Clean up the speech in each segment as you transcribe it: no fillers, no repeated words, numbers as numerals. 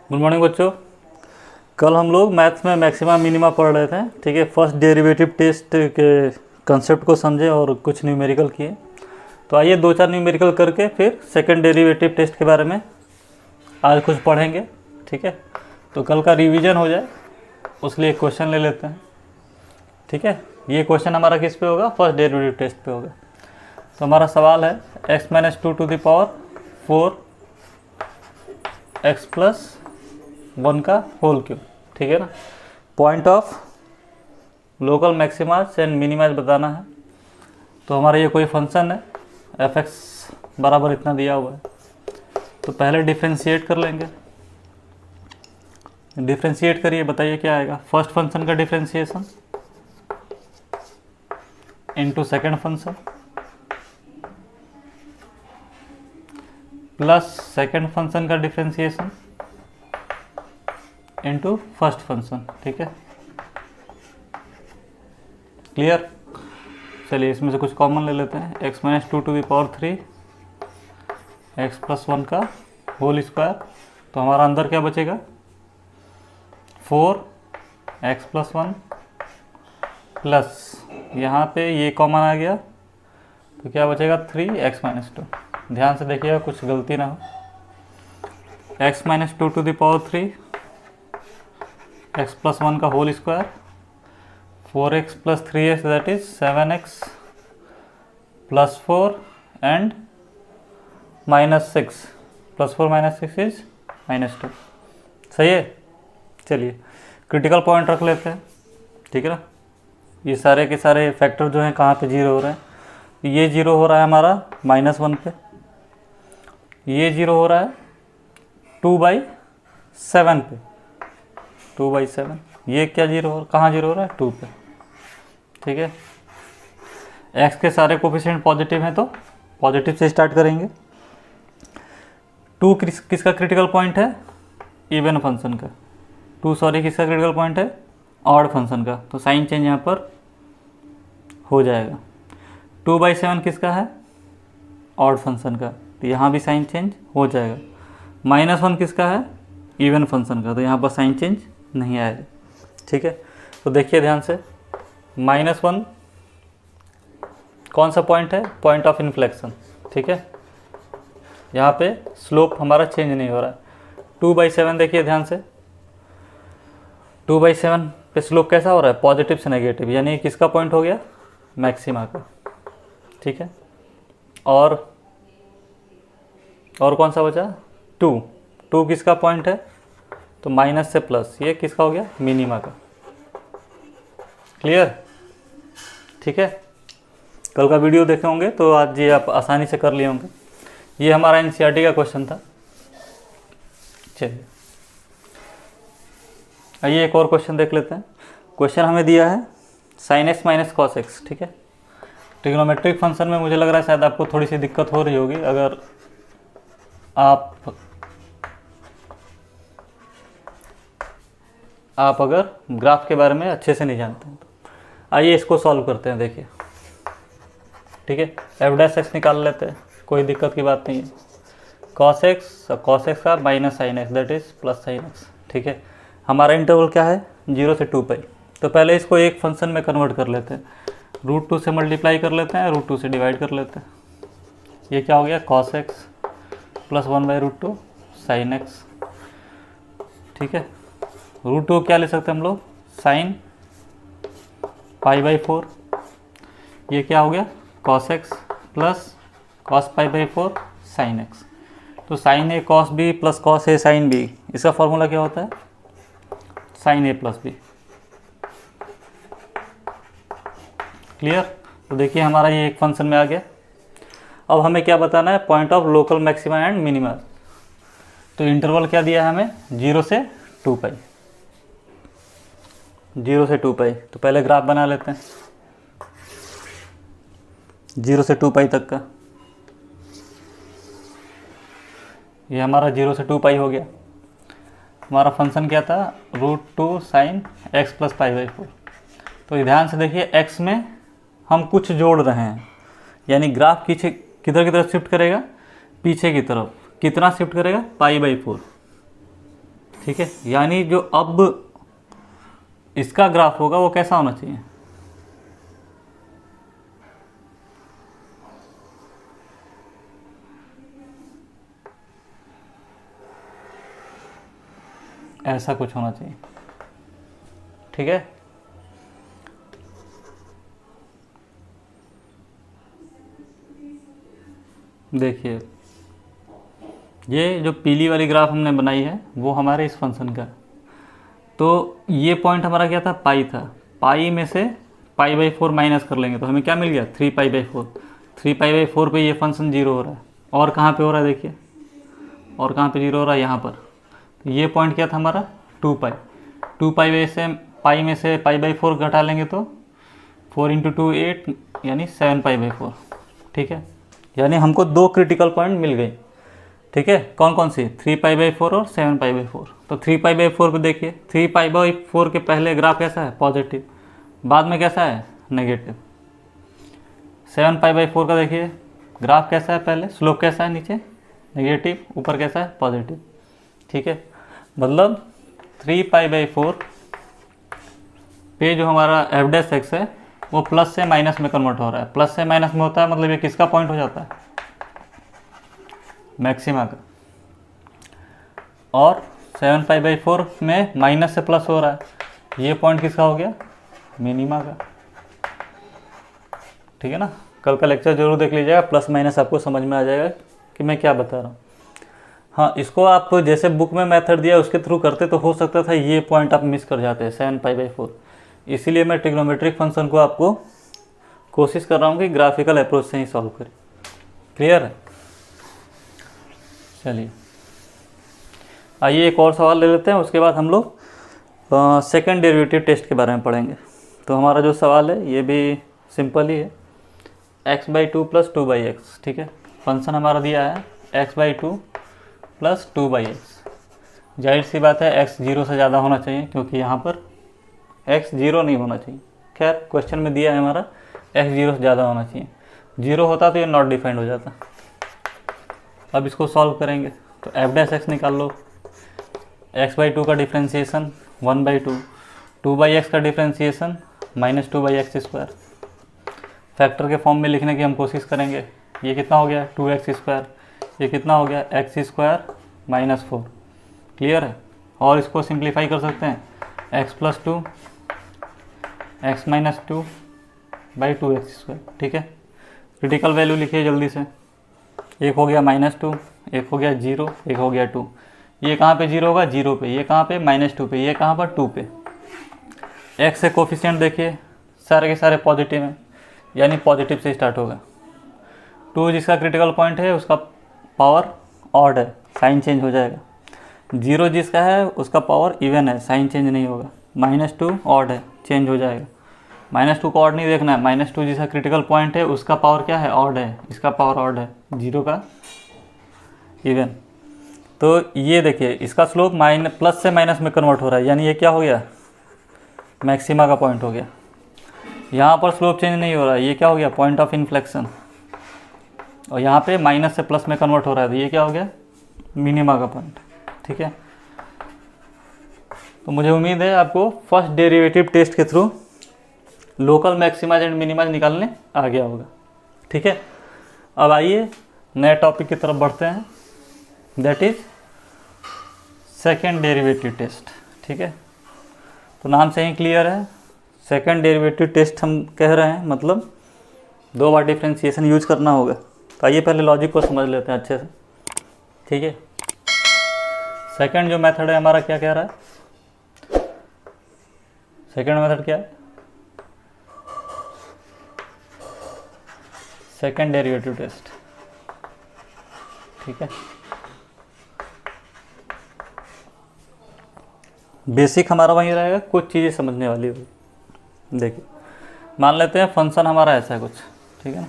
Good morning बच्चों। कल हम लोग मैथ्स में मैक्सिमा मिनिमा पढ़ रहे थे। ठीक है, फर्स्ट डेरिवेटिव टेस्ट के कंसेप्ट को समझे और कुछ न्यूमेरिकल किए। तो आइए दो चार न्यूमेरिकल करके फिर सेकंड डेरिवेटिव टेस्ट के बारे में आज कुछ पढ़ेंगे। ठीक है, तो कल का रिवीजन हो जाए उसके लिए एक क्वेश्चन ले लेते हैं। ठीक है, ये क्वेश्चन हमारा किस पे होगा? फर्स्ट डेरिवेटिव टेस्ट पे होगा। तो हमारा सवाल है x - 2 to the power 4 x + 1 का होल क्यूब। ठीक है ना। पॉइंट ऑफ लोकल मैक्सिमाज एंड मिनिमाज बताना है। तो हमारा ये कोई फंक्शन है f(x) बराबर इतना दिया हुआ है। तो पहले डिफ्रेंशिएट कर लेंगे। डिफ्रेंशिएट करिए, बताइए क्या आएगा। फर्स्ट फंक्शन का differentiation into second function plus second function का डिफ्रेंशिएशन इनटू फर्स्ट फंक्शन। ठीक है, क्लियर। चलिए इसमें से कुछ कॉमन ले लेते हैं। x - 2 to the power 3 x + 1 का होल स्क्वायर। तो हमारा अंदर क्या बचेगा? 4 x + 1 प्लस यहाँ पे ये कॉमन आ गया तो क्या बचेगा? 3x - 2। ध्यान से देखिएगा कुछ गलती ना हो। x - 2 to the power 3 x + 1 का whole square 4x + 3x that is 7x + 4 and -6 +4 - 6 is -2। सही है। चलिए क्रिटिकल पॉइंट रख लेते हैं। ठीक है ना। ये सारे के सारे फैक्टर जो हैं कहाँ पे जीरो हो रहे हैं? ये जीरो हो रहा है हमारा -1 पे, ये जीरो हो रहा है 2/7 पे, 2/7। ये क्या जीरो हो, कहाँ जीरो हो रहा है? 2 पे। ठीक है, x के सारे कोफिशिएंट पॉजिटिव हैं तो पॉजिटिव से स्टार्ट करेंगे। 2 किसका क्रिटिकल पॉइंट है? इवन फंक्शन का। 2 सॉरी किसका क्रिटिकल पॉइंट है? ऑड फंक्शन का। तो साइन चेंज यहाँ पर हो जाएगा। 2/7 किसका है? ऑड फंक्शन का। तो यहाँ भी साइन चेंज हो जाएगा। -1 किसका है? इवन फंक्शन का। तो यहाँ पर साइन चेंज नहीं आएगा। ठीक है, तो देखिए ध्यान से। -1 कौन सा पॉइंट है? Point of inflection. ठीक है, यहाँ पे स्लोप हमारा चेंज नहीं हो रहा है। 2/7 देखिए ध्यान से। 2/7 पे स्लोप कैसा हो रहा है? पॉजिटिव से नेगेटिव, यानी किसका पॉइंट हो गया? मैक्सिमा का। ठीक है, और कौन सा बचा? 2 किसका पॉइंट है? तो माइनस से प्लस, ये किसका हो गया? मिनिमा का। क्लियर। ठीक है, कल का वीडियो देखे होंगे तो आज ये आप आसानी से कर लिए होंगे। ये हमारा एनसीईआरटी का क्वेश्चन था। चलिए आइए एक और क्वेश्चन देख लेते हैं। क्वेश्चन हमें दिया है sin x - cos x। ठीक है, ट्रिग्नोमेट्रिक फंक्शन में मुझे लग रहा है शायद आपको थोड़ी सी दिक्कत हो रही होगी अगर आप अगर ग्राफ के बारे में अच्छे से नहीं जानते हैं। तो आइए इसको सॉल्व करते हैं। देखिए ठीक है, f' निकाल लेते हैं, कोई दिक्कत की बात नहीं है। cos x का minus sin x that is plus sin x। ठीक है, हमारा इंटरवल क्या है? 0 से 2π। तो पहले इसको एक फंक्शन में कन्वर्ट कर लेते हैं। √2 से मल्टीप्लाई कर लेते हैं, √2 से डिवाइड कर लेते हैं। ये क्या हो गया? cos x + 1/√2 sin x। ठीक है, √2 क्या ले सकते हैं हम लोग? sin π/4। ये क्या हो गया? cos x + cos π/4 sin x। तो sin a cos b + cos a sin b, इसका फॉर्मूला क्या होता है? sin a + b। क्लियर। तो देखिए हमारा ये एक फंक्शन में आ गया। अब हमें क्या बताना है? Point of local maxima and minima. तो इंटरवल क्या दिया है हमें? 0 से 2π। 0 से 2π। तो पहले ग्राफ बना लेते हैं 0 से 2π तक का। ये हमारा 0 से 2π हो गया। हमारा फंक्शन क्या था? √2 sin x + π/4। तो ध्यान से देखिए, x में हम कुछ जोड़ रहे हैं, यानी ग्राफ किधर की तरफ शिफ्ट करेगा? पीछे की तरफ। कितना शिफ्ट करेगा? π/4। ठीक है, यानी जो अब इसका ग्राफ होगा वो कैसा होना चाहिए, ऐसा कुछ होना चाहिए। ठीक है, देखिए ये जो पीली वाली ग्राफ हमने बनाई है वो हमारे इस फंक्शन का, तो ये पॉइंट हमारा क्या था, पाई था। पाई में से पाई बाई 4 माइनस कर लेंगे तो हमें क्या मिल गया, 3 पाई बाई 4। 3 पाई बाई 4 पर ये फंक्शन 0 हो रहा है, और कहाँ पे हो रहा है देखिए, और कहाँ पे 0 हो रहा है, यहाँ पर। तो ये पॉइंट क्या था हमारा, 2 पाई। 2 पाई बाई से पाई में से पाई बाई 4 घटा लेंगे तो 4 इंटू 2 8, यानी 7 पाई बाई 4। ठीक है, यानी हमको 2 क्रिटिकल पॉइंट मिल गए। ठीक है, कौन कौन सी, 3 पाई बाई 4 और 7 पाई बाई 4। तो 3 पाई बाई 4 पे देखिए, 3 पाई बाई 4 के पहले ग्राफ कैसा है, पॉजिटिव, बाद में कैसा है, नेगेटिव। 7 पाई बाई 4 का देखिए ग्राफ कैसा है, पहले स्लोप कैसा है, नीचे नेगेटिव, ऊपर कैसा है, पॉजिटिव। ठीक है, मतलब 3 पाई बाई 4 पे जो हमारा एफ डैश एक्स है वो प्लस से माइनस में कन्वर्ट हो रहा है। प्लस से माइनस में होता है मतलब ये किसका पॉइंट हो जाता है, मैक्सिमा का। और 7 पाई बाई 4 में माइनस से प्लस हो रहा है, ये पॉइंट किसका हो गया, मिनिमा का। ठीक है ना, कल का लेक्चर जरूर देख लीजिएगा, प्लस माइनस आपको समझ में आ जाएगा कि मैं क्या बता रहा हूँ। हाँ, इसको आप जैसे बुक में मेथड दिया उसके थ्रू करते तो हो सकता था ये पॉइंट आप मिस कर जाते हैं, 7 पाई बाई 4। इसीलिए मैं ट्रिग्नोमेट्रिक फंक्शन को आपको कोशिश कर रहा हूँ कि ग्राफिकल अप्रोच से ही सॉल्व करें। क्लियर है, चलिए आइए एक और सवाल ले लेते हैं, उसके बाद हम लोग सेकेंड डेरिवेटिव टेस्ट के बारे में पढ़ेंगे। तो हमारा जो सवाल है ये भी सिंपल ही है, x by 2 plus 2 by x. ठीक है, फंक्शन हमारा दिया है x by 2 plus 2 by x. जाहिर सी बात है x 0 से ज़्यादा होना चाहिए, क्योंकि यहाँ पर x 0 नहीं होना चाहिए। खैर क्वेश्चन में दिया है हमारा x 0 से ज़्यादा होना चाहिए, 0 होता तो ये नॉट डिफाइंड हो जाता। अब इसको सॉल्व करेंगे तो एफ डैश एक्स निकाल लो, x बाई 2 का डिफ्रेंसीसन 1 बाई 2, 2 बाई एक्स का differentiation minus 2 by x square. Factor के फॉर्म में लिखने की हम कोशिश करेंगे। ये कितना हो गया, 2x स्क्वायर, ये कितना हो गया, x स्क्वायर माइनस 4। क्लियर है, और इसको सिंप्लीफाई कर सकते हैं, x plus 2 x minus 2 by 2x square. ठीक है, क्रिटिकल वैल्यू लिखिए जल्दी से, एक हो गया -2, एक हो गया 0, एक हो गया 2। ये कहाँ पे 0 होगा, 0 पे, ये कहाँ पे -2 पे, ये कहाँ पर 2 पे। x से कोफिशिएंट देखिए सारे के सारे पॉजिटिव हैं, यानी पॉजिटिव से स्टार्ट होगा। 2 जिसका क्रिटिकल पॉइंट है उसका पावर ऑड है, साइन चेंज हो जाएगा। 0 जिसका है उसका पावर इवन है, साइन चेंज नहीं होगा। -2 ऑड है, चेंज हो जाएगा। -2 को ऑड नहीं देखना है, -2 जिसका क्रिटिकल पॉइंट है उसका पावर क्या है, ऑड है, इसका पावर ऑड है, 0 का इवन। तो ये देखिए इसका स्लोप प्लस से माइनस में कन्वर्ट हो रहा है, यानी ये क्या हो गया, मैक्सिमा का पॉइंट हो गया। यहाँ पर स्लोप चेंज नहीं हो रहा है, ये क्या हो गया, पॉइंट ऑफ इन्फ्लेक्शन। और यहाँ पे माइनस से प्लस में कन्वर्ट हो रहा है, तो ये क्या हो गया, मिनिमा का पॉइंट। ठीक है, तो मुझे उम्मीद है आपको फर्स्ट डेरिवेटिव टेस्ट के थ्रू लोकल मैक्सिमाज एंड मिनिमाज निकालने आ गया होगा। ठीक है, अब आइए नए टॉपिक की तरफ बढ़ते हैं, that is second derivative test. ठीक है, तो नाम से ही क्लियर है, सेकेंड डेरिवेटिव टेस्ट हम कह रहे हैं, मतलब 2 बार डिफ्रेंशिएशन यूज करना होगा। तो आइए पहले लॉजिक को समझ लेते हैं अच्छे से। ठीक है, सेकेंड जो मेथड है हमारा क्या कह रहा है, सेकेंड मेथड क्या है, सेकेंड डेरिवेटिव टेस्ट। ठीक है, बेसिक हमारा वहीं रहेगा, कुछ चीज़ें समझने वाली होगी। देखिए मान लेते हैं फंक्शन हमारा ऐसा है कुछ, ठीक है ना,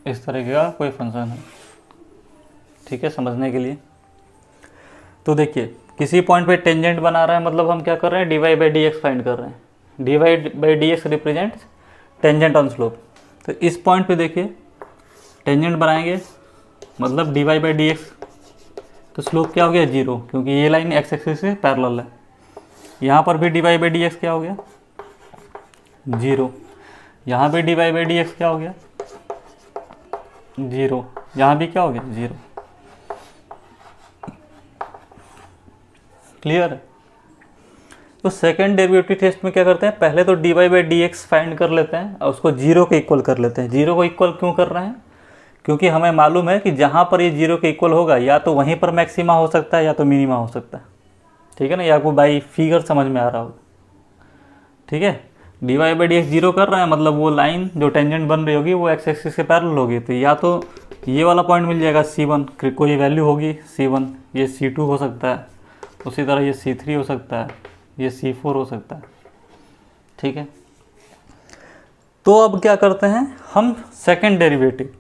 इस तरीके का कोई फंक्शन है। ठीक है, समझने के लिए तो देखिए किसी पॉइंट पे टेंजेंट बना रहा है, मतलब हम क्या कर रहे हैं, dy by D x find कर रहे हैं। dy by D x represents tangent on slope. तो इस पॉइंट पे देखिए टेंजेंट बनाएंगे मतलब dy बाई डी एक्स, तो स्लोप क्या हो गया 0, क्योंकि ये लाइन एक्स एक्सिस से पैरेलल है। यहाँ पर भी dy बाई डी एक्स क्या हो गया 0, यहाँ भी dy बाई डी एक्स क्या हो गया 0, यहाँ भी क्या हो गया 0। क्लियर है? तो सेकेंड डेरिवेटिव टेस्ट में क्या करते हैं, पहले तो dy by D x find कर लेते हैं और उसको 0 के इक्वल कर लेते हैं। 0 को इक्वल क्यों कर रहे हैं, क्योंकि हमें मालूम है कि जहाँ पर ये 0 के इक्वल होगा या तो वहीं पर मैक्सिमा हो सकता है या तो मिनिमा हो सकता है। ठीक है ना, ये आपको बाई फिगर समझ में आ रहा होगा। ठीक है, dy बाई डी एक्स 0 कर रहा है मतलब वो लाइन जो टेंजेंट बन रही होगी वो एक्स एक्सिस के पैरेलल होगी, तो या तो ये वाला पॉइंट मिल जाएगा C1, कोई वैल्यू होगी C1, ये C2 हो सकता है, उसी तरह ये C3 हो सकता है, ये C4 हो सकता है। ठीक है, तो अब क्या करते हैं हम, सेकेंड डेरिवेटिव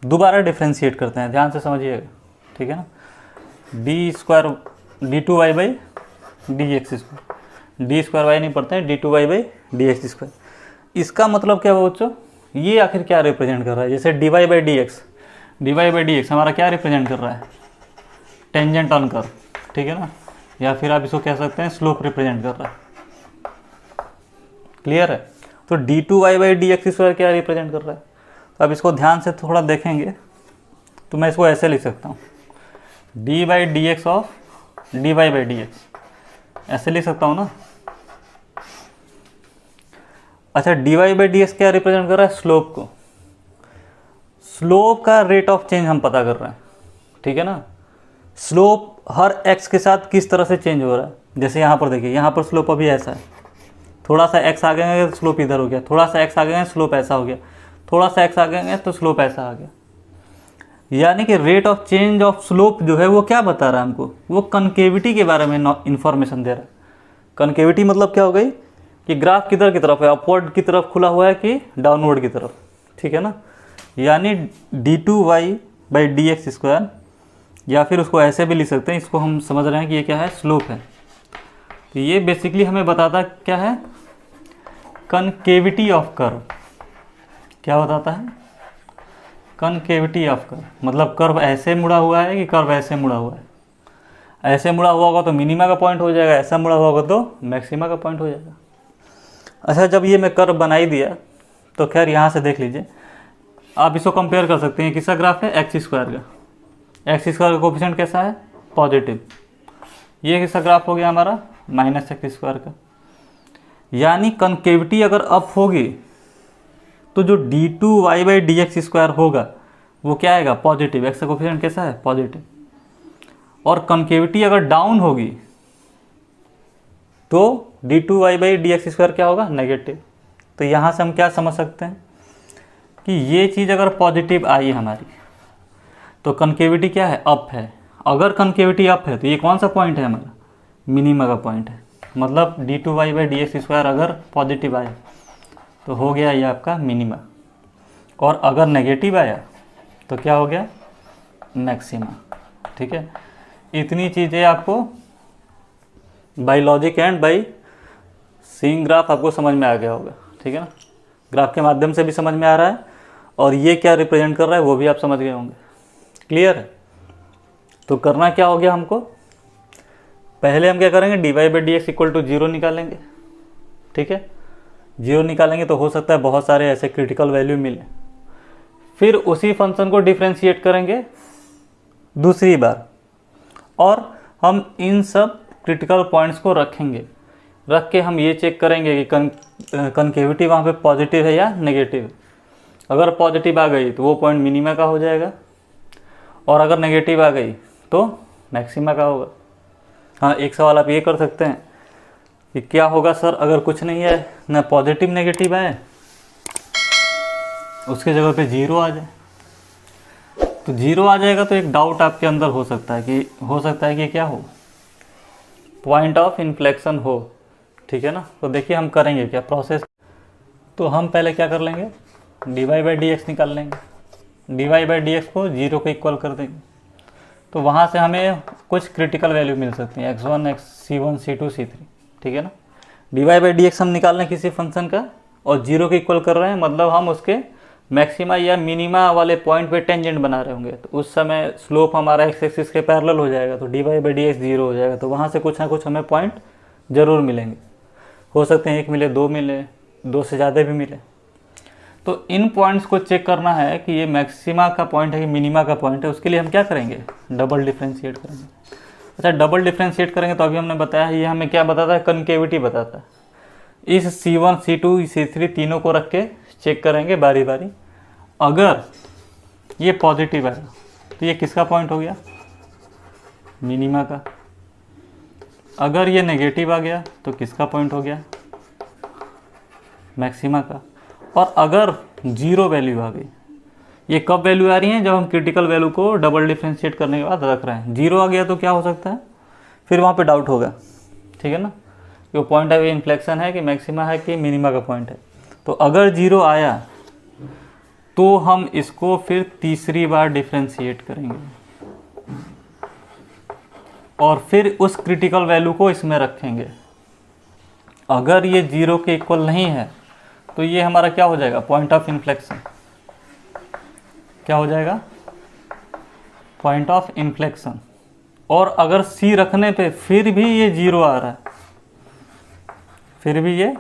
दोबारा डिफ्रेंशिएट करते हैं, ध्यान से समझिएगा। ठीक है ना, d2y by D X square, D square Y नहीं पढ़ते हैं, d2y by D X square. इसका मतलब क्या हुआ बच्चों, ये आखिर क्या रिप्रेजेंट कर रहा है, जैसे dy बाई डी एक्स हमारा क्या रिप्रेजेंट कर रहा है, टेंजेंट ऑन कर्व। ठीक है ना, या फिर आप इसको कह सकते हैं स्लोप रिप्रेजेंट कर रहा है। क्लियर है? तो d2y by D X square क्या रिप्रेजेंट कर रहा है, तो अब इसको ध्यान से थोड़ा देखेंगे तो मैं इसको ऐसे लिख सकता हूँ, D by D x of dy by D x, ऐसे लिख सकता हूँ ना। अच्छा, dy बाई डी एक्स क्या रिप्रेजेंट कर रहा है, स्लोप को, स्लोप का रेट ऑफ चेंज हम पता कर रहे हैं। ठीक है ना, स्लोप हर x के साथ किस तरह से चेंज हो रहा है, जैसे यहाँ पर देखिए, यहाँ पर स्लोप अभी ऐसा है, थोड़ा सा x आ गए तो स्लोप इधर हो गया, थोड़ा सा x आ गए स्लोप ऐसा हो गया, थोड़ा सा x आ गए तो स्लोप ऐसा आ गया। यानी कि rate of change of slope जो है वो क्या बता रहा है हमको, वो कनकेविटी के बारे में इंफॉर्मेशन दे रहा है। कनकेविटी मतलब क्या हो गई कि ग्राफ किधर की तरफ है, अपवर्ड की तरफ खुला हुआ है कि डाउनवर्ड की तरफ। ठीक है ना, यानी d2y by D X square, या फिर उसको ऐसे भी लिख सकते हैं, इसको हम समझ रहे हैं कि ये क्या है, स्लोप है। तो ये बेसिकली हमें बताता क्या है, कनकेविटी ऑफ कर्व। क्या बताता है, कनकेविटी ऑफ कर्व, मतलब कर्व ऐसे मुड़ा हुआ है कि कर्व ऐसे मुड़ा हुआ है। ऐसे मुड़ा हुआ होगा तो मिनिमा का पॉइंट हो जाएगा, ऐसा मुड़ा हुआ होगा तो मैक्सिमा का पॉइंट हो जाएगा। अच्छा, जब ये मैं कर्व बना ही दिया तो खैर यहाँ से देख लीजिए, आप इसको कंपेयर कर सकते हैं, किसका ग्राफ है, एक्स स्क्वायर का। एक्स स्क्वायर का कोफिशिएंट कैसा है, पॉजिटिव। ये किसका ग्राफ हो गया हमारा, माइनस एक्स स्क्वायर का। यानी कनकेविटी अगर अप होगी तो जो d2y by D X square होगा वो क्या आएगा, पॉजिटिव। एक्स का कोफिशिएंट कैसा है, पॉजिटिव। और कनकेविटी अगर डाउन होगी तो d2y by D X square क्या होगा, नेगेटिव। तो यहाँ से हम क्या समझ सकते हैं कि ये चीज़ अगर पॉजिटिव आई हमारी तो कनकेविटी क्या है, अप है। अगर कनकेविटी अप है तो ये कौन सा पॉइंट है हमारा, मिनिमा का पॉइंट है। मतलब d2y by D X square अगर पॉजिटिव आया तो हो गया ये आपका मिनिमा, और अगर नेगेटिव आया तो क्या हो गया, मैक्सिमा। ठीक है, इतनी चीज़ें आपको by logic and by seeing graph आपको समझ में आ गया होगा। ठीक है ना, ग्राफ के माध्यम से भी समझ में आ रहा है और ये क्या रिप्रेजेंट कर रहा है वो भी आप समझ गए होंगे। क्लियर है? तो करना क्या हो गया हमको, पहले हम क्या करेंगे, dy by D X equal to 0 निकालेंगे। ठीक है, 0 निकालेंगे तो हो सकता है बहुत सारे ऐसे क्रिटिकल वैल्यू मिले। फिर उसी फंक्शन को डिफ्रेंशिएट करेंगे दूसरी बार, और हम इन सब क्रिटिकल पॉइंट्स को रखेंगे। रख के हम ये चेक करेंगे कि कनकेविटी वहाँ पे पॉजिटिव है या नेगेटिव। अगर पॉजिटिव आ गई तो वो पॉइंट मिनिमा का हो जाएगा, और अगर नेगेटिव आ गई तो मैक्सिमा का होगा। हाँ, एक सवाल आप ये कर सकते हैं कि क्या होगा सर अगर कुछ नहीं है, ना पॉजिटिव नेगेटिव है, उसके जगह पे 0 आ जाए। तो 0 आ जाएगा तो एक डाउट आपके अंदर हो सकता है कि क्या हो, पॉइंट ऑफ इन्फ्लेक्शन हो। ठीक है ना, तो देखिए हम करेंगे क्या प्रोसेस। तो हम पहले क्या कर लेंगे, dy बाई डी एक्स निकाल लेंगे। dy बाई डी एक्स को 0 के इक्वल कर देंगे, तो वहाँ से हमें कुछ क्रिटिकल वैल्यू मिल सकती है, x1 c1 c2 c3। ठीक है ना, dy बाई डी एक्स हम निकाल रहे हैं किसी फंक्शन का और 0 के इक्वल कर रहे हैं, मतलब हम उसके मैक्सिमा या मिनिमा वाले पॉइंट पे टेंजेंट बना रहे होंगे तो उस समय स्लोप हमारा एक्स एक्सिस के पैरेलल हो जाएगा, तो D Y by D X 0 हो जाएगा। तो वहाँ से कुछ ना कुछ हमें पॉइंट ज़रूर मिलेंगे, हो सकते हैं 1 मिले, 2 मिले, 2 से ज़्यादा भी मिले। तो इन पॉइंट्स को चेक करना है कि ये मैक्सिमा का पॉइंट है कि मिनिमा का पॉइंट है। उसके लिए हम क्या करेंगे, डबल डिफ्रेंशिएट करेंगे। अच्छा, डबल डिफ्रेंशिएट करेंगे तो अभी हमने बताया ये हमें क्या बताता है, कनकेविटी बताता है। इस C1 C2 C3 तीनों को रख के चेक करेंगे बारी बारी। अगर ये पॉजिटिव है तो ये किसका पॉइंट हो गया, मिनिमा का। अगर ये नेगेटिव आ गया तो किसका पॉइंट हो गया, मैक्सिमा का। और अगर 0 वैल्यू आ गई, ये कब वैल्यू आ रही है, जब हम क्रिटिकल वैल्यू को डबल डिफ्रेंशिएट करने के बाद रख रहे हैं। 0 आ गया तो क्या हो सकता है, फिर वहाँ पे डाउट होगा, ठीक है ना, कि वो पॉइंट है इन्फ्लेक्शन है कि मैक्सिमा है कि मिनिमा का पॉइंट है। तो अगर 0 आया तो हम इसको फिर तीसरी बार डिफ्रेंशिएट करेंगे और फिर उस क्रिटिकल वैल्यू को इसमें रखेंगे। अगर ये 0 के इक्वल नहीं है तो ये हमारा क्या हो जाएगा, पॉइंट ऑफ इन्फ्लेक्शन। क्या हो जाएगा, पॉइंट ऑफ इन्फ्लेक्शन। और अगर C रखने पे फिर भी ये 0 आ रहा है, फिर भी ये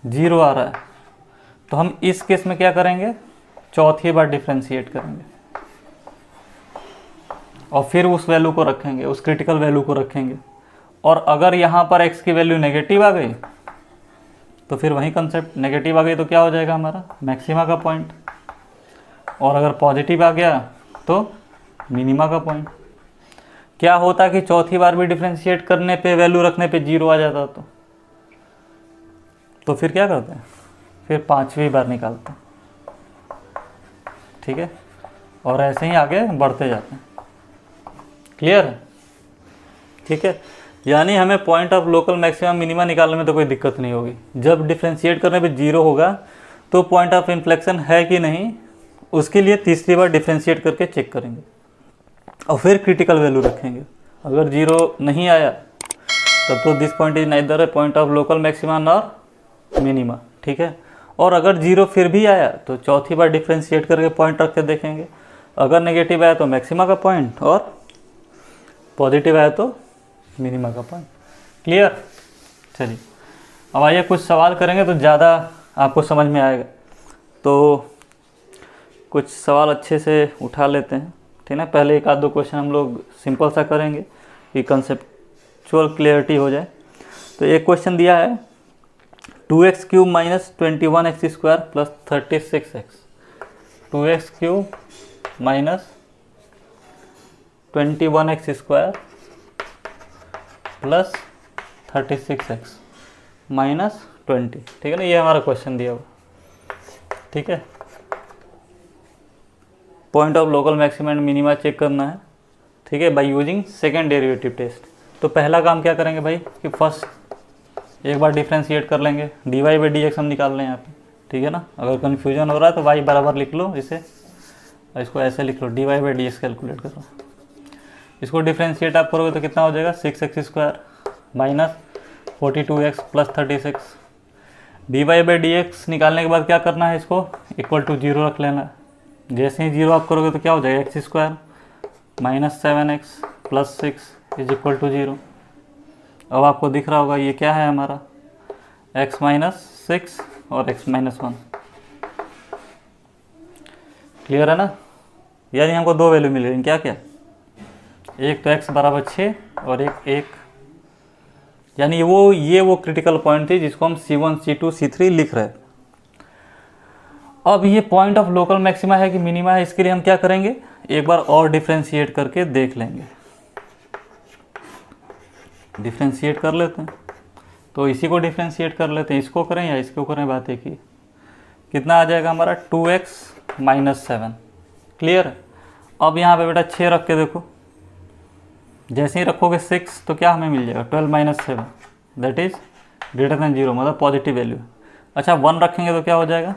0 आ रहा है, तो हम इस केस में क्या करेंगे, चौथी बार डिफ्रेंशिएट करेंगे और फिर उस वैल्यू को रखेंगे, उस क्रिटिकल वैल्यू को रखेंगे। और अगर यहाँ पर x की वैल्यू नेगेटिव आ गई तो फिर वही कंसेप्ट, नेगेटिव आ गई तो क्या हो जाएगा हमारा, मैक्सिमा का पॉइंट। और अगर पॉजिटिव आ गया तो मिनिमा का पॉइंट। क्या होता कि चौथी बार भी डिफ्रेंशिएट करने पे, वैल्यू रखने पे 0 आ जाता तो फिर क्या करते हैं, फिर 5वीं बार निकालते हैं, ठीक है। और ऐसे ही आगे बढ़ते जाते हैं। क्लियर है, ठीक है। यानी हमें point of local maximum minima निकालने में तो कोई दिक्कत नहीं होगी। जब डिफ्रेंशिएट करने पे 0 होगा तो पॉइंट ऑफ इन्फ्लेक्शन है कि नहीं, उसके लिए तीसरी बार डिफ्रेंशिएट करके चेक करेंगे और फिर क्रिटिकल वैल्यू रखेंगे। अगर 0 नहीं आया तब तो this point is neither A point of local maxima nor minima, ठीक है। और अगर 0 फिर भी आया तो चौथी बार डिफ्रेंशिएट करके पॉइंट रख के देखेंगे। अगर नेगेटिव आया तो मैक्सिमा का पॉइंट और पॉजिटिव आया तो मिनिमा का पॉइंट। क्लियर। चलिए अब आइए कुछ सवाल करेंगे तो ज़्यादा आपको समझ में आएगा। तो कुछ सवाल अच्छे से उठा लेते हैं, ठीक है। पहले एक आध दो क्वेश्चन हम लोग सिंपल सा करेंगे कि कंसेप्चुअल क्लियरिटी हो जाए। तो एक क्वेश्चन दिया है 2x³ minus 21x² plus 36x। 2x³ minus 21x² plus 36x minus 20, ठीक है ना। ये हमारा क्वेश्चन दिया हुआ, ठीक है। Point of local maximum and minima check करना है, ठीक है, by using second derivative test. तो पहला काम क्या करेंगे भाई कि फर्स्ट एक बार डिफ्रेंशिएट कर लेंगे, D Y by D X हम निकाल लें यहाँ पे, ठीक है ना। अगर कन्फ्यूजन हो रहा है तो y बराबर लिख लो इसे, इसको ऐसे लिख लो, D Y by D X calculate करो। इसको डिफ्रेंशिएट आप करोगे तो कितना हो जाएगा, 6x² minus 42x plus 36। D Y by D X निकालने के बाद क्या करना है, इसको इक्वल टू 0 रख लेना है। जैसे ही 0 आप करोगे तो क्या हो जाएगा, x² minus 7x plus 6 is equal to 0। अब आपको दिख रहा होगा ये क्या है हमारा, x माइनस 6 और x माइनस 1। क्लियर है ना। यानी हमको दो वैल्यू मिल गई, क्या क्या, एक तो x बराबर 6 और एक 1। यानी ये वो क्रिटिकल पॉइंट थी जिसको हम C1 C2 C3 लिख रहे हैं। अब ये पॉइंट ऑफ लोकल मैक्सिमा है कि मिनिमा है, इसके लिए हम क्या करेंगे, एक बार और डिफ्रेंशिएट करके देख लेंगे। डिफ्रेंशिएट कर लेते हैं, तो इसी को डिफ्रेंशिएट कर लेते हैं, इसको करें या इसको करें, बात एक ही। कितना आ जाएगा हमारा, 2x माइनस 7। क्लियर। अब यहाँ पे बेटा 6 रख के देखो, जैसे ही रखोगे 6 तो क्या हमें मिल जाएगा, 12 minus 7 that is greater than 0, मतलब पॉजिटिव वैल्यू। अच्छा 1 रखेंगे तो क्या हो जाएगा,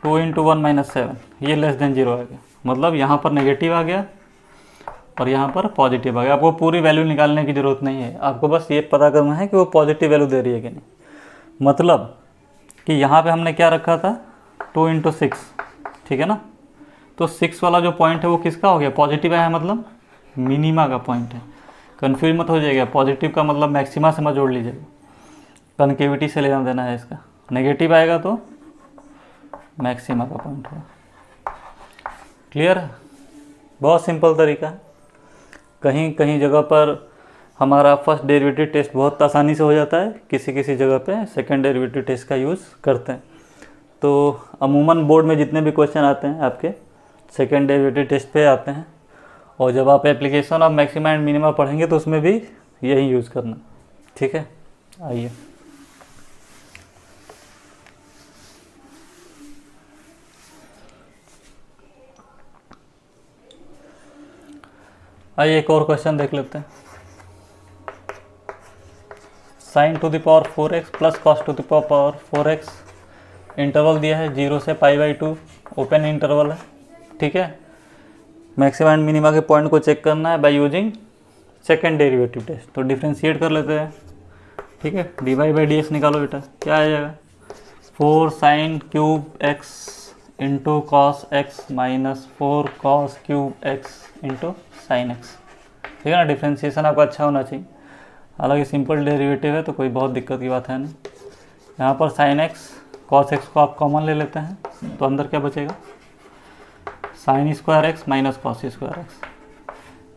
2 × 1 माइनस 7, ये लेस देन 0 आ गया, मतलब यहाँ पर नेगेटिव आ गया और यहाँ पर पॉजिटिव आ गया। आपको पूरी वैल्यू निकालने की ज़रूरत नहीं है, आपको बस ये पता करना है कि वो पॉजिटिव वैल्यू दे रही है कि नहीं। मतलब कि यहाँ पे हमने क्या रखा था 2 इंटू 6, ठीक है ना। तो 6 वाला जो पॉइंट है वो किसका हो गया, पॉजिटिव है, मतलब मिनिमा का पॉइंट है। कन्फ्यूज मत हो जाएगा, पॉजिटिव का मतलब मैक्सिमा से मत जोड़ लीजिएगा, कनकेविटी से लेना देना है इसका। नेगेटिव आएगा तो मैक्सिमा का पॉइंट होगा। क्लियर है, बहुत सिंपल तरीका है। कहीं कहीं जगह पर हमारा फर्स्ट डेरिवेटिव टेस्ट बहुत आसानी से हो जाता है, किसी किसी जगह पे सेकंड डेरिवेटिव टेस्ट का यूज़ करते हैं। तो अमूमन बोर्ड में जितने भी क्वेश्चन आते हैं आपके सेकंड डेरिवेटिव टेस्ट पे आते हैं, और जब आप application of maxima and minima पढ़ेंगे तो उसमें भी यही यूज़ करना, ठीक है। आइए एक और क्वेश्चन देख लेते हैं। Sign to the power 4x plus cos two the power 4x, interval दिया है 0 से π/2, ओपन इंटरवल है, ठीक है। मैक्सिमा एंड मिनिमा के पॉइंट को चेक करना है by using second derivative test. तो डिफ्रेंशिएट कर लेते हैं, ठीक है। dy/dx निकालो बेटा, क्या आ जाएगा 4 sine cube x into cos x minus 4 cos cube x into sine x, ठीक है ना। डिफ्रेंशिएशन आपका अच्छा होना चाहिए, हालांकि सिंपल डेरिवेटिव है तो कोई बहुत दिक्कत की बात है नहीं। यहाँ पर साइन x कॉस x को आप कॉमन ले लेते हैं, तो अंदर क्या बचेगा sine square X minus cos square X,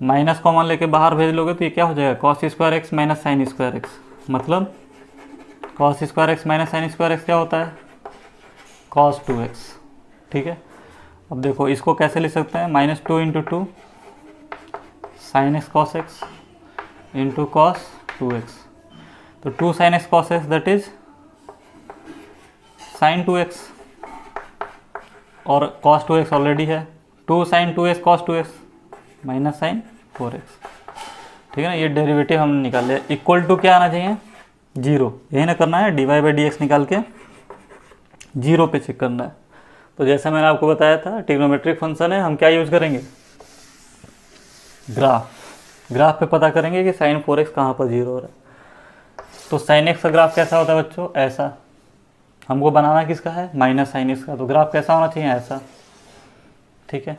minus common लेके बाहर भेज लोगे तो ये क्या हो जाएगा cos square X minus sine square X, मतलब cos square X minus sine square X क्या होता है कॉस 2x, ठीक है। अब देखो इसको कैसे लिख सकते हैं, -2 into 2 sine x cos x into cos 2x, तो 2 sine x cos x that is sine 2x, और कॉस 2x ऑलरेडी है, 2 sign 2x cos 2x minus sign 4x, ठीक है ना। ये डेरिवेटिव हमने निकाल लिया। इक्वल टू क्या आना चाहिए 0, यही ना करना है, dy/dx निकाल के 0 पे चेक करना है। तो जैसा मैंने आपको बताया था ट्रिग्नोमेट्रिक फंक्शन है, हम क्या यूज़ करेंगे ग्राफ पे पता करेंगे कि साइन 4x कहाँ पर 0 हो रहा है। तो साइन x का ग्राफ कैसा होता है बच्चों, ऐसा। हमको बनाना किसका है माइनस साइन x का, तो ग्राफ कैसा होना चाहिए ऐसा, ठीक है।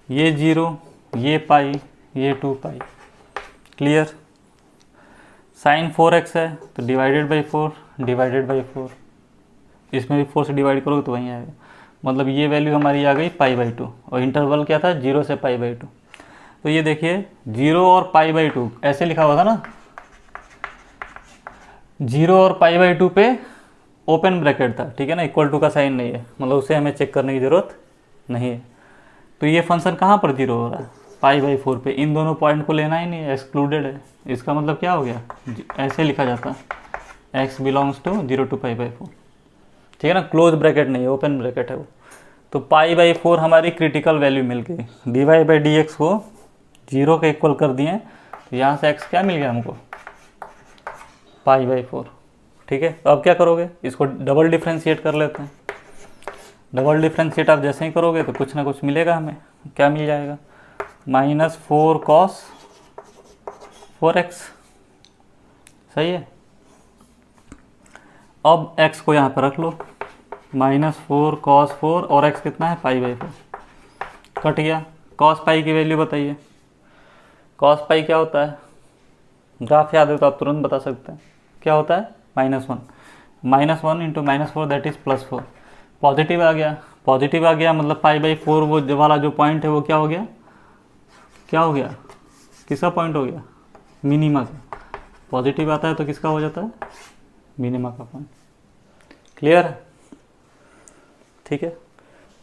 ये 0, ये पाई, ये 2 पाई, क्लियर। साइन 4x है तो डिवाइडेड बाई 4, इसमें भी 4 से डिवाइड करोगे तो वहीं आएगा, मतलब ये वैल्यू हमारी आ गई π/2, और इंटरवल क्या था 0 से π/2। तो ये देखिए 0 और π/2 ऐसे लिखा हुआ था ना, 0 और π/2 पे ओपन ब्रैकेट था, ठीक है ना, इक्वल टू का साइन नहीं है, मतलब उसे हमें चेक करने की ज़रूरत नहीं है। तो ये फंक्शन कहाँ पर 0 हो रहा है π/4 पे, इन दोनों पॉइंट को लेना ही नहीं है, एक्सक्लूडेड है। इसका मतलब क्या हो गया, ऐसे लिखा जाता x बिलोंग्स टू 0 to π/4, ठीक है ना, क्लोज ब्रैकेट नहीं है, ओपन ब्रैकेट है वो। तो π/4 हमारी क्रिटिकल वैल्यू मिल गई, dy/dx को 0 के इक्वल कर दिए, तो यहाँ से x क्या मिल गया हमको π/4, ठीक है। तो अब क्या करोगे, इसको डबल डिफ्रेंशिएट कर लेते हैं। डबल डिफ्रेंशिएट आप जैसे ही करोगे तो कुछ ना कुछ मिलेगा हमें, क्या मिल जाएगा -4 cos 4x, सही है। अब x को यहाँ पर रख लो, -4 cos 4 और x कितना है π/4, कट गया। cos पाई की वैल्यू बताइए, cos पाई क्या होता है, ग्राफ याद है तो आप तुरंत बता सकते हैं, क्या होता है -1 इंटू -4 दैट इज +4, पॉजिटिव आ गया, मतलब π/4 वो वाला जो पॉइंट है वो क्या हो गया किसका पॉइंट हो गया मिनिमा का। पॉजिटिव आता है तो किसका हो जाता है मिनिमा का पॉइंट, क्लियर है, ठीक है।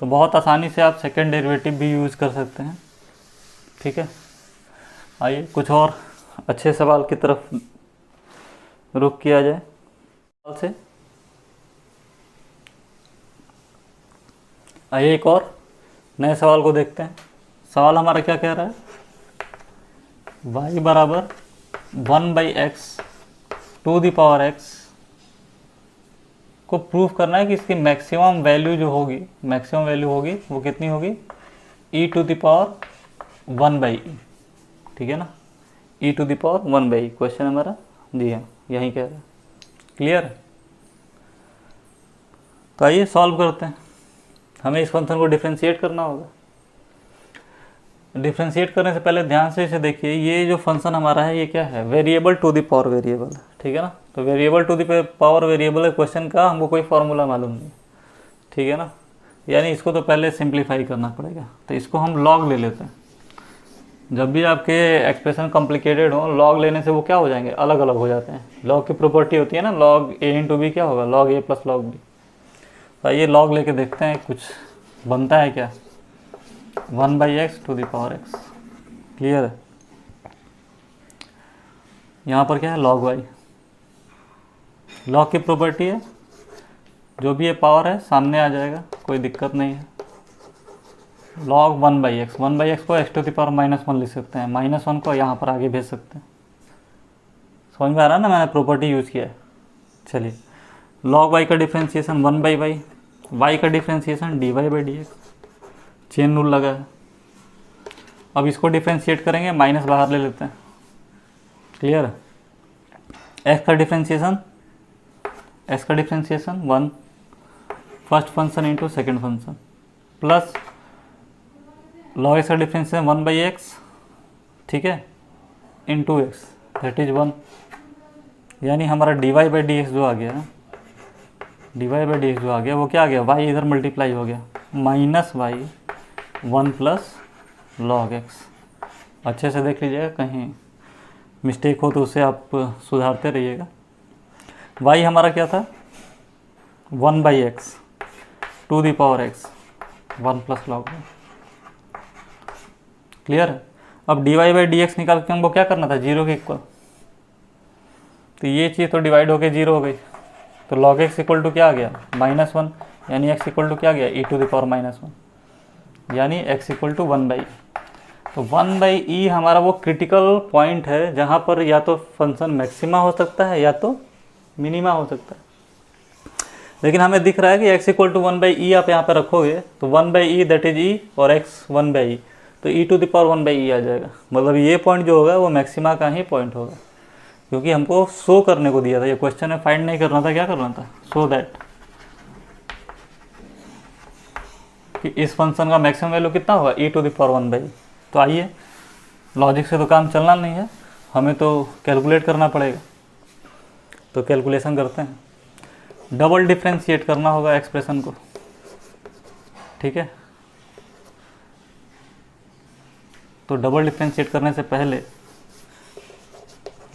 तो बहुत आसानी से आप सेकेंड डेरिवेटिव भी यूज़ कर सकते हैं, ठीक है। आइए कुछ और अच्छे सवाल की तरफ रुख किया जाए से। आइए एक और नए सवाल को देखते हैं। सवाल हमारा क्या कह रहा है, y बराबर 1/x to the power x को प्रूफ करना है कि इसकी मैक्सिमम वैल्यू जो होगी, वो कितनी होगी e to the power 1/e, ठीक है ना, e to the power 1/e। Question हमारा जी हाँ यही कह रहा है, क्लियर। तो आइए सॉल्व करते हैं। हमें इस फंक्शन को डिफ्रेंशिएट करना होगा। डिफ्रेंशिएट करने से पहले ध्यान से इसे देखिए, ये जो फंक्शन हमारा है ये क्या है, variable to the power variable है, ठीक है ना। तो variable to the power variable है, क्वेश्चन का हमको कोई फार्मूला मालूम नहीं, ठीक है ना। यानी इसको तो पहले सिंप्लीफाई करना पड़ेगा। तो इसको हम लॉग ले लेते हैं। जब भी आपके एक्सप्रेशन कॉम्प्लिकेटेड हो, लॉग लेने से वो क्या हो जाएंगे, अलग अलग हो जाते हैं। लॉग की प्रॉपर्टी होती है ना, लॉग ए इंटू बी क्या होगा, लॉग ए प्लस लॉग बी। तो ये लॉग लेके देखते हैं कुछ बनता है क्या। 1/x to the power x, clear है। यहाँ पर क्या है, log y। लॉग की प्रॉपर्टी है, जो भी ये पावर है सामने आ जाएगा, कोई दिक्कत नहीं है। log 1/x, 1/x को x टू द पावर -1 लिख सकते हैं, -1 को यहाँ पर आगे भेज सकते हैं। समझ में आ रहा है ना, मैंने प्रॉपर्टी यूज़ किया है। चलिए, log y का डिफ्रेंशिएशन 1/y, y का डिफ्रेंशिएशन dy/dx, चेन रूल लगा है। अब इसको डिफ्रेंशिएट करेंगे, माइनस बाहर ले लेते हैं, क्लियर है। x का differentiation 1 first function into second function, plus log x का डिफ्रेंशिएशन 1/x, ठीक है, इंटू x, दैट इज 1। यानी हमारा dy/dx जो आ गया, dy/dx जो आ गया वो क्या आ गया, y इधर मल्टीप्लाई हो गया, -y 1 प्लस log x। अच्छे से देख लीजिएगा, कहीं मिस्टेक हो तो उसे आप सुधारते रहिएगा। y हमारा क्या था, 1/x to the power x 1 plus log y, clear है। अब dy/dx निकाल के हमको क्या करना था, 0 के इक्वल। तो ये चीज़ तो डिवाइड होके 0 हो गई, तो log x इक्वल टू क्या आ गया, -1, यानी x इक्वल टू क्या आ गया, e टू द पावर -1, यानी x इक्वल टू 1/e। तो 1/e हमारा वो क्रिटिकल पॉइंट है जहाँ पर या तो फंक्शन मैक्सिमा हो सकता है या तो मिनिमा हो सकता है। लेकिन हमें दिख रहा है कि x इक्वल टू 1/e आप यहाँ पे रखोगे तो 1/e दैट इज e और x 1/e, तो e to the power 1/e आ जाएगा। मतलब ये पॉइंट जो होगा वो मैक्सिमा का ही पॉइंट होगा, क्योंकि हमको शो करने को दिया था, ये क्वेश्चन में फाइंड नहीं करना था, क्या करना था, सो दैट कि इस फंक्शन का मैक्सिमम वैल्यू कितना होगा, e to the power 1/e। तो आइए, लॉजिक से तो काम चलना नहीं है, हमें तो कैलकुलेट करना पड़ेगा। तो कैलकुलेशन करते हैं, डबल डिफ्रेंशिएट करना होगा एक्सप्रेशन को, ठीक है। तो डबल डिफ्रेंशिएट करने से पहले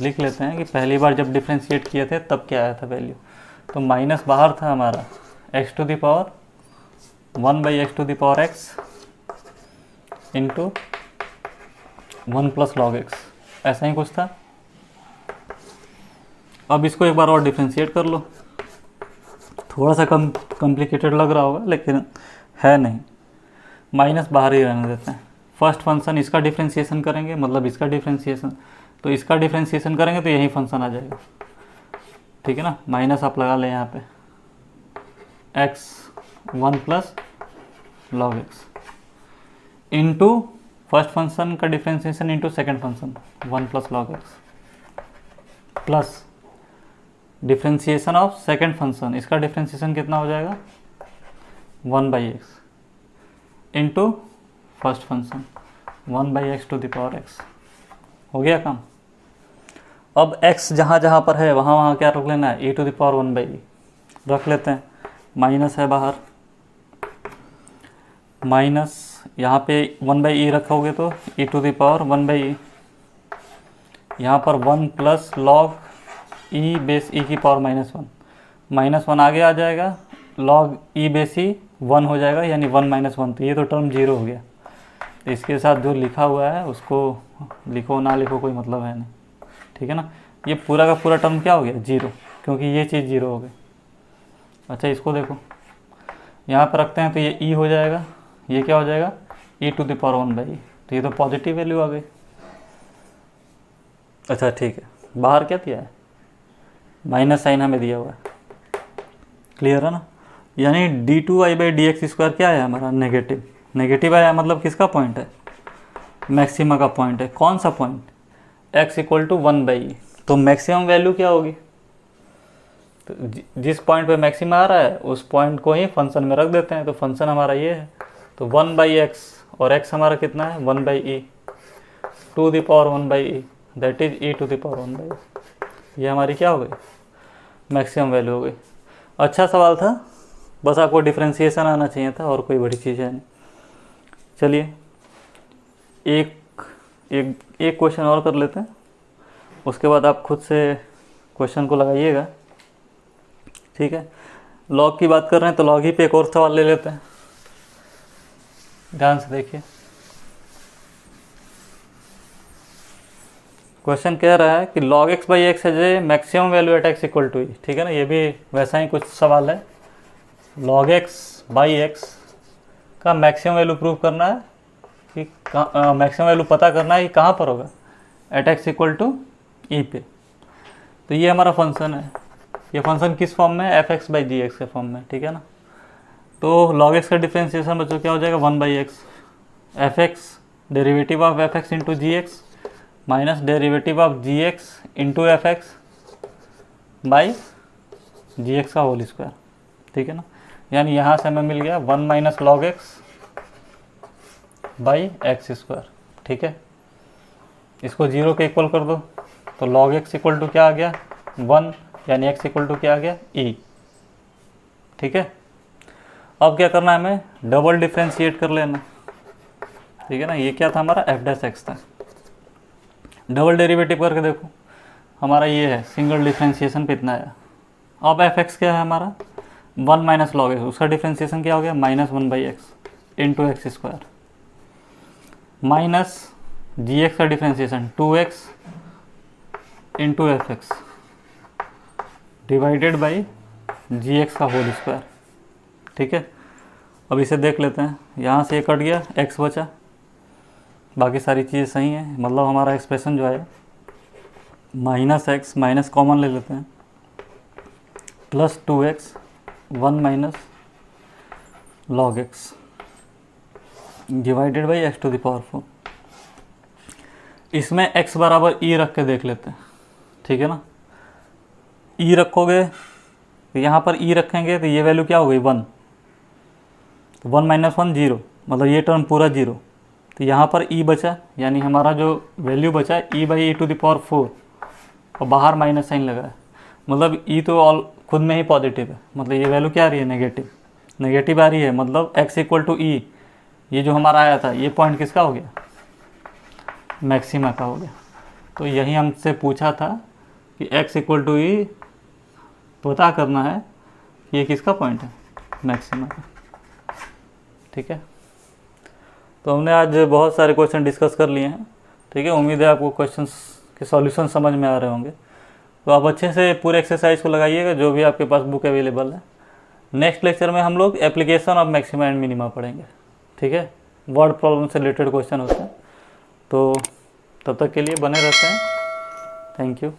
लिख लेते हैं कि पहली बार जब डिफ्रेंशिएट किए थे तब क्या आया था वैल्यू। तो माइनस बाहर था हमारा, x to the power 1/x to the power x into 1 plus log x, ऐसा ही कुछ था। अब इसको एक बार और डिफ्रेंशिएट कर लो। थोड़ा सा कॉम्प्लिकेटेड लग रहा होगा लेकिन है नहीं, माइनस बाहर ही रहने देते हैं। फर्स्ट फंक्शन इसका डिफ्रेंशिएशन करेंगे, मतलब इसका डिफ्रेंशिएशन, तो इसका डिफ्रेंशिएशन करेंगे तो यही फंक्शन आ जाएगा, ठीक है ना। माइनस आप लगा लें यहाँ पे, x 1 plus log x into first function का differentiation into second function 1 plus log x, plus differentiation of second function, इसका डिफ्रेंशिएशन कितना हो जाएगा, 1/x into first function 1/x to the power x। हो गया काम। अब x जहाँ जहाँ पर है वहाँ वहाँ क्या रख लेना है, e to the power 1/e रख लेते हैं। माइनस है बाहर, माइनस यहाँ पे 1/e रखोगे तो e to the power 1/e, यहाँ पर 1 plus log e base e की पावर -1, -1 आगे आ जाएगा, log e बेस e 1 हो जाएगा, यानी 1 - 1, तो ये तो टर्म 0 हो गया। तो इसके साथ जो लिखा हुआ है उसको लिखो ना लिखो कोई मतलब है नहीं, ठीक है ना। ये पूरा का पूरा टर्म क्या हो गया, 0, क्योंकि ये चीज़ 0 हो गई। अच्छा, इसको देखो, यहाँ पर रखते हैं तो ये e हो जाएगा, ये क्या हो जाएगा, e to the power 1/e, तो ये तो पॉजिटिव वैल्यू आ गई। अच्छा ठीक है, बाहर क्या दिया है, माइनस साइन हमें दिया हुआ है, क्लियर है ना। यानी d2y/dx² क्या है हमारा, नेगेटिव। नेगेटिव आया मतलब किसका पॉइंट है, मैक्सिमा का पॉइंट है। कौन सा point, x equal to 1/e। तो मैक्सिमम वैल्यू क्या होगी, तो जिस पॉइंट पे मैक्सिमा आ रहा है उस पॉइंट को ही फंक्शन में रख देते हैं। तो फंक्शन हमारा ये है, तो 1/x, और x हमारा कितना है 1/e to the power 1/e, that is e to the power 1/e। ये हमारी क्या हो गई, मैक्सिमम वैल्यू हो गई। अच्छा सवाल था, बस आपको डिफ्रेंशिएशन आना चाहिए था, और कोई बड़ी चीज़ है नहीं। चलिए एक क्वेश्चन और कर लेते हैं, उसके बाद आप खुद से क्वेश्चन को लगाइएगा, ठीक है। लॉग की बात कर रहे हैं तो लॉग ही पे एक और सवाल ले लेते हैं, ध्यान से देखिए। क्वेश्चन कह रहा है कि log x/x है जे maximum value at x equal to e, ठीक है ना। ये भी वैसा ही कुछ सवाल है। log x/x का मैक्सिमम वैल्यू प्रूव करना है कि मैक्सिमम वैल्यू पता करना है कि कहाँ पर होगा, एट x इक्वल टू ई पे। तो ये हमारा फंक्शन है, ये फंक्शन किस फॉर्म में है, f(x/gx) के फॉर्म में, ठीक है ना। तो log x का डिफ्रेंशिएशन बच्चों क्या हो जाएगा 1/x, f(x) derivative of f(x) into gx minus derivative of gx into f(x) by gx का होल स्क्वायर, ठीक है ना। यानी यहाँ से हमें मिल गया 1 minus log x by x square, ठीक है। इसको 0 के इक्वल कर दो, तो log x इक्वल टू क्या आ गया 1, यानी x इक्वल टू क्या आ गया e, ठीक है। अब क्या करना है, हमें डबल डिफ्रेंशिएट कर लेना, ठीक है ना। ये क्या था हमारा f(x) था, डबल डेरिवेटिव करके देखो, हमारा ये है सिंगल डिफ्रेंशिएशन पे इतना आया। अब f(x) क्या है हमारा 1 माइनस log x, उसका डिफ्रेंशिएशन क्या हो गया -1/x into x square, minus gx का differentiation 2x into f(x) divided by gx का होल स्क्वायर, ठीक है। अब इसे देख लेते हैं, यहाँ से ये कट गया, x बचा, बाकी सारी चीज़ें सही हैं। मतलब हमारा एक्सप्रेशन जो है -x माइनस कॉमन ले लेते हैं, plus 2x 1 minus log x divided by x to the power 4। इसमें x बराबर e रख के देख लेते हैं, ठीक है ना। e रखोगे तो यहाँ पर e रखेंगे तो ये वैल्यू क्या हो गई 1, तो 1 माइनस 1 0, मतलब ये टर्म पूरा 0। तो यहाँ पर e बचा, यानी हमारा जो वैल्यू बचा है e/e टू द पावर 4, और बाहर माइनस साइन लगा है, मतलब e तो ऑल खुद में ही पॉजिटिव है, मतलब ये वैल्यू क्या आ रही है नेगेटिव आ रही है, मतलब x इक्वल टू e, ये जो हमारा आया था ये पॉइंट किसका हो गया, मैक्सिमा का हो गया। तो यही हमसे पूछा था कि x इक्वल टू ई पता करना है कि ये किसका पॉइंट है, मैक्सिमा का, ठीक है। तो हमने आज बहुत सारे क्वेश्चन डिस्कस कर लिए हैं, ठीक है। उम्मीद है आपको क्वेश्चंस के सॉल्यूशन समझ में आ रहे होंगे। तो आप अच्छे से पूरे एक्सरसाइज को लगाइएगा, जो भी आपके पास बुक अवेलेबल है। नेक्स्ट लेक्चर में हम लोग application of maxima and minima पढ़ेंगे, ठीक है। वर्ड प्रॉब्लम से रिलेटेड क्वेश्चन होते हैं। तो तब तक के लिए बने रहते हैं। Thank you.